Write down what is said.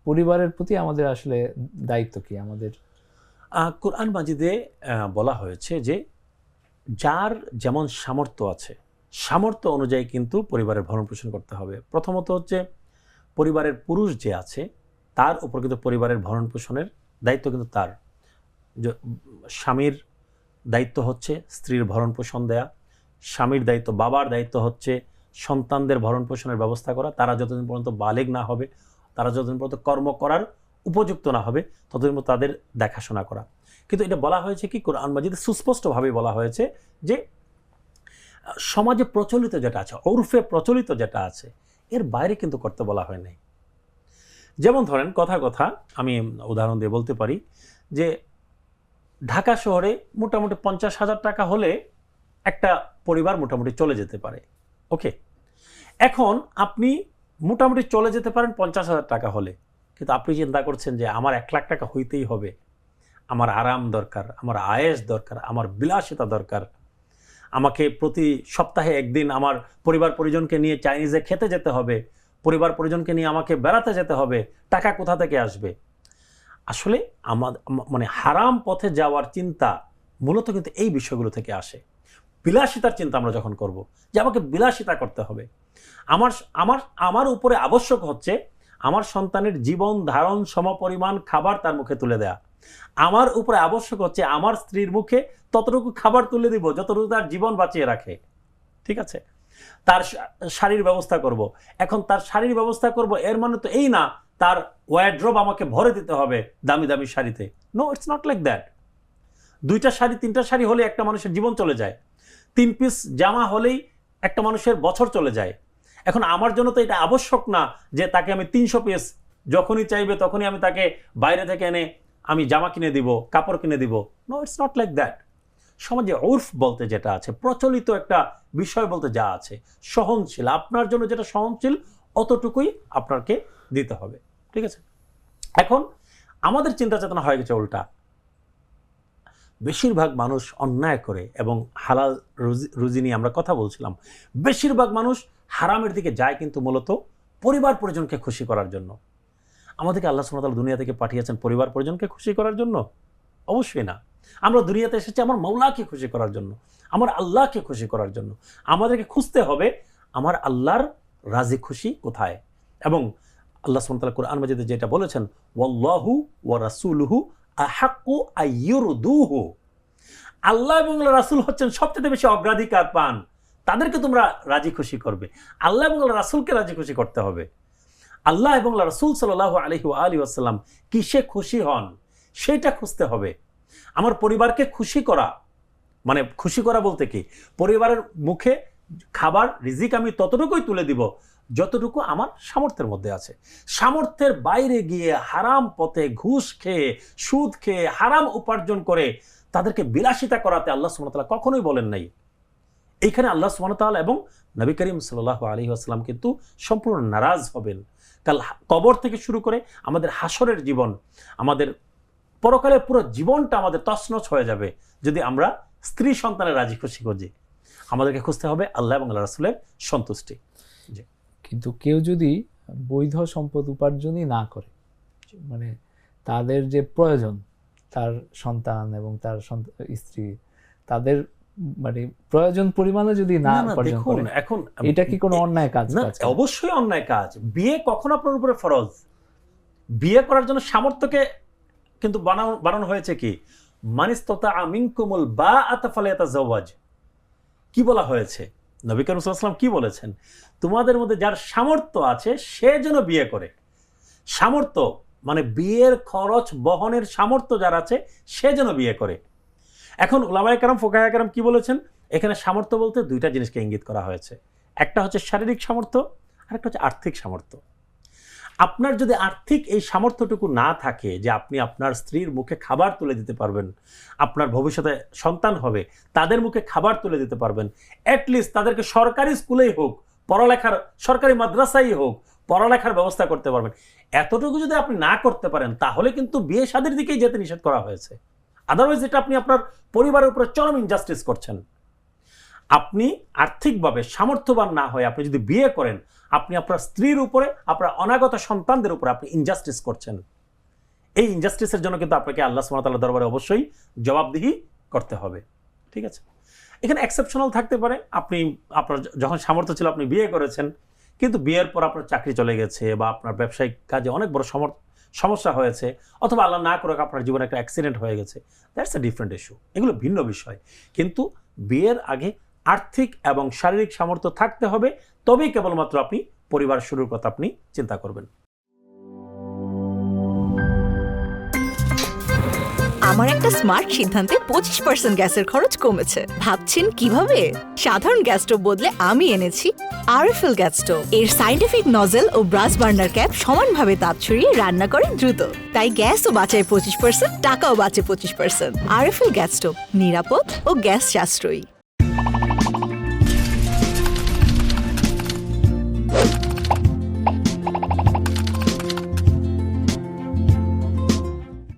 পরিবারের প্রতি আমাদের আসলে দায়িত্ব কি আমাদের? কোরআন মাজিদে বলা হয়েছে যে যার যেমন সামর্থ্য আছে সামর্থ্য অনুযায়ী কিন্তু পরিবারের ভরণ পোষণ করতে হবে। প্রথমত হচ্ছে পরিবারের পুরুষ যে আছে তার উপর কিন্তু পরিবারের ভরণ পোষণের দায়িত্ব কিন্তু তার। স্বামীর দায়িত্ব হচ্ছে স্ত্রীর ভরণ পোষণ দেয়া, স্বামীর দায়িত্ব, বাবার দায়িত্ব হচ্ছে সন্তানদের ভরণ পোষণের ব্যবস্থা করা। তারা যতদিন পর্যন্ত বালেগ না হবে, তারা যতদিন পর্যন্ত কর্ম করার উপযুক্ত না হবে, ততদিন পর্যন্ত তাদের দেখাশোনা করা। কিন্তু এটা বলা হয়েছে কি, কোরআন মাজিদে সুস্পষ্টভাবে বলা হয়েছে যে সমাজে প্রচলিত যেটা আছে, ওরফে প্রচলিত যেটা আছে, এর বাইরে কিন্তু করতে বলা হয় নাই। যেমন ধরেন কথা আমি উদাহরণ দিয়ে বলতে পারি যে ঢাকা শহরে মোটামুটি 50,000 টাকা হলে একটা পরিবার মোটামুটি চলে যেতে পারে। ওকে, এখন আপনি মোটামুটি চলে যেতে পারেন 50,000 টাকা হলে, কিন্তু আপনি চিন্তা করছেন যে আমার 1 লাখ টাকা হইতেই হবে, আমার আরাম দরকার, আমার আয়েশ দরকার, আমার বিলাসিতা দরকার, আমাকে প্রতি সপ্তাহে একদিন আমার পরিবার পরিজনকে নিয়ে চাইনিজে খেতে যেতে হবে, পরিবার পরিজনকে নিয়ে আমাকে বেড়াতে যেতে হবে, টাকা কোথা থেকে আসবে? আসলে মানে হারাম পথে যাওয়ার চিন্তা মূলত কিন্তু এই বিষয়গুলো থেকে আসে। বিলাসিতার চিন্তা আমরা যখন করব যে আমাকে বিলাসিতা করতে হবে, আমার আমার আমার উপরে আবশ্যক হচ্ছে আমার সন্তানের জীবন ধারণ সমপরিমাণ খাবার তার মুখে তুলে দেয়া। আমার উপরে আবশ্যক হচ্ছে আমার স্ত্রীর মুখে ততটুকু খাবার তুলে দিব যতটুকু তার জীবন বাঁচিয়ে রাখে। ঠিক আছে, তার শাড়ির ব্যবস্থা করব। এখন তার শাড়ির ব্যবস্থা করব এর মানে তো এই না তার ওয়ারড্রোব আমাকে ভরে দিতে হবে দামি দামি শাড়িতে। No, it's not like that. 2টা শাড়ি 3টা শাড়ি হলে একটা মানুষের জীবন চলে যায়, 3 পিস জামা হলেই একটা মানুষের বছর চলে যায়। এখন আমার জন্য তো এটা আবশ্যক না যে তাকে আমি 300 পিস যখনই চাইবে তখনই আমি তাকে বাইরে থেকে এনে আমি জামা কিনে দিব, কাপড় কিনে দিব। No, it's not like that. সমাজে উর্ফ বলতে যেটা আছে, প্রচলিত একটা বিষয় বলতে যা আছে, সহনশীল, আপনার জন্য যেটা সহনশীল অতটুকুই আপনাকে দিতে হবে। ঠিক আছে, এখন আমাদের চিন্তা চেতনা হয়ে গেছে উল্টা। বেশিরভাগ মানুষ অন্যায় করে, এবং হালাল রুজি নিয়ে আমরা কথা বলছিলাম, বেশিরভাগ মানুষ হারামের দিকে যায় কিন্তু মূলত পরিবার পরিজনকে খুশি করার জন্য। আমাদেরকে আল্লাহ সুবহানাহু ওয়া তাআলা দুনিয়া থেকে পাঠিয়েছেন পরিবার পরিজনকে খুশি করার জন্য? অবশ্যই না। আমরা দুনিয়াতে এসেছি আমার মাওলাকে খুশি করার জন্য, আমার আল্লাহকে খুশি করার জন্য। আমাদেরকে খুঁজতে হবে আমার আল্লাহর রাজি খুশি কোথায়। এবং আল্লাহ সুবহানাহু ওয়া তাআলা কোরআন মাজিদে যেটা বলেছেন, ওয়াল্লাহু ওয়া রাসূলুহু আহাক্কু আইয়ুরদুহু, আল্লাহ এবং রাসূল হচ্ছেন সবচেয়ে বেশি অগ্রাধিকার পান, তাদেরকে তোমরা রাজি খুশি করবে। আল্লাহ এবং রাসূলকে রাজি খুশি করতে হবে। আল্লাহ এবং রাসূল সাল্লাল্লাহু আলাইহি ওয়া আলিহি ওয়াসাল্লাম কিসে খুশি হন সেটা খুঁজতে হবে। আমার পরিবারকে খুশি করা, মানে খুশি করা বলতে কি, পরিবারের মুখে খাবার রিজিক আমি ততটুকুই তুলে দিব যতটুকু আমার সামর্থ্যের মধ্যে আছে। সামর্থ্যের বাইরে গিয়ে হারাম পথে ঘুষ খেয়ে, সুদ খেয়ে, হারাম উপার্জন করে তাদেরকে বিলাসিতা করাতে আল্লাহ সুবহানাহু ওয়া তাআলা কখনোই বলেন নাই। এইখানে আল্লাহ সুবহানাহু ওয়া তাআলা এবং নবী করিম সাল্লাল্লাহু আলাইহি ওয়াসাল্লাম কিন্তু সম্পূর্ণ নারাজ হবেন। কাল কবর থেকে শুরু করে আমাদের হাসরের জীবন, আমাদের পরকালের পুরো জীবনটা আমাদের তছনছ হয়ে যাবে যদি আমরা স্ত্রী সন্তানের রাজি খুশি খুঁজি। আমাদেরকে খুঁজতে হবে আল্লাহ এবং আল্লাহ রাসূলের সন্তুষ্টি। কিন্তু কেউ যদি বৈধ সম্পদ উপার্জনই না করে, মানে তাদের যে প্রয়োজন, তার সন্তান এবং তার স্ত্রী, তাদের মানে প্রয়োজন পরিমাণে যদি না উপার্জন করে, এখন এটা কি কোনো অন্যায় কাজ? না, অবশ্যই অন্যায় কাজ। বিয়ে কখন আপনার উপরে ফরজ? বিয়ে করার জন্য সামর্থ্যকে কিন্তু বানানো হয়েছে কি, মানিস্তাতা মিনকুমুল বাআতা ফালিয়াতাজাওয়াজ। কি বলা হয়েছে? নবী করিম সাল্লাল্লাহু আলাইহি ওয়াসাল্লাম কি বলেছেন? তোমাদের মধ্যে যার সামর্থ্য আছে সে যেন বিয়ে করে। সামর্থ্য মানে বিয়ের খরচ বহনের সামর্থ্য যার আছে সে যেন বিয়ে করে। এখন উলামায়ে কেরাম, ফুকাহায়ে কেরাম কি বলেছেন? এখানে সামর্থ্য বলতে 2টা জিনিসকে ইঙ্গিত করা হয়েছে। একটা হচ্ছে শারীরিক সামর্থ্য, আর একটা হচ্ছে আর্থিক সামর্থ্য। আপনার যদি আর্থিক এই সামর্থ্যটুকু না থাকে যে আপনি আপনার স্ত্রীর মুখে খাবার তুলে দিতে পারবেন, আপনার ভবিষ্যতে সন্তান হবে তাদের মুখে খাবার তুলে দিতে পারবেন, অ্যাটলিস্ট তাদেরকে সরকারি স্কুলেই হোক, পড়ালেখার সরকারি মাদ্রাসাই হোক, পড়ালেখার ব্যবস্থা করতে পারবেন, এতটুকু যদি আপনি না করতে পারেন তাহলে কিন্তু বিয়ে শাদীর দিকেই যেতে নিষেধ করা হয়েছে। আদারওয়াইজ এটা আপনি আপনার পরিবারের উপরে চরম ইনজাস্টিস করছেন। আপনি আর্থিকভাবে সামর্থ্যবান না হয়ে আপনি যদি বিয়ে করেন, আপনি আপনার স্ত্রীর উপরে, আপনার অনাগত সন্তানদের উপরে আপনি ইনজাস্টিস করছেন। এই ইনজাস্টিসের জন্য কিন্তু আপনাকে আল্লাহ সুবহানাহু ওয়া তাআলার দরবারে অবশ্যই জবাবদিহি করতে হবে। ঠিক আছে, এখানে এক্সেপশনাল থাকতে পারে, আপনি আপনার যখন সামর্থ্য ছিল আপনি বিয়ে করেছেন, কিন্তু বিয়ের পর আপনার চাকরি চলে গেছে বা আপনার ব্যবসায়িক কাজে অনেক বড় সমস্যা হয়েছে, অথবা আল্লাহ না করে আপনার জীবনে একটা অ্যাক্সিডেন্ট হয়ে গেছে, দ্যাটস এ ডিফারেন্ট ইস্যু, এগুলো ভিন্ন বিষয়। কিন্তু বিয়ের আগে আর্থিক এবং শারীরিক সামর্থ্য থাকতে হবে, তবেই কেবলমাত্র আপনি পরিবার শুরুর কথা আপনি চিন্তা করবেন। আমার একটা স্মার্ট সিদ্ধান্তে 25% গ্যাসের খরচ কমেছে। ভাবছেন কিভাবে? সাধারণ গ্যাস স্টোভ বদলে আমি এনেছি আরএফএল গ্যাস স্টোভ। এর সাইন্টিফিক নজল ও ব্রাস বার্নার ক্যাপ সমানভাবে তাপ ছড়িয়ে রান্না করে দ্রুত, তাই গ্যাসও বাঁচায় 25%, টাকাও বাঁচে 25%। আরএফএল গ্যাস স্টোভ নিরাপদ ও গ্যাস সাশ্রয়ী।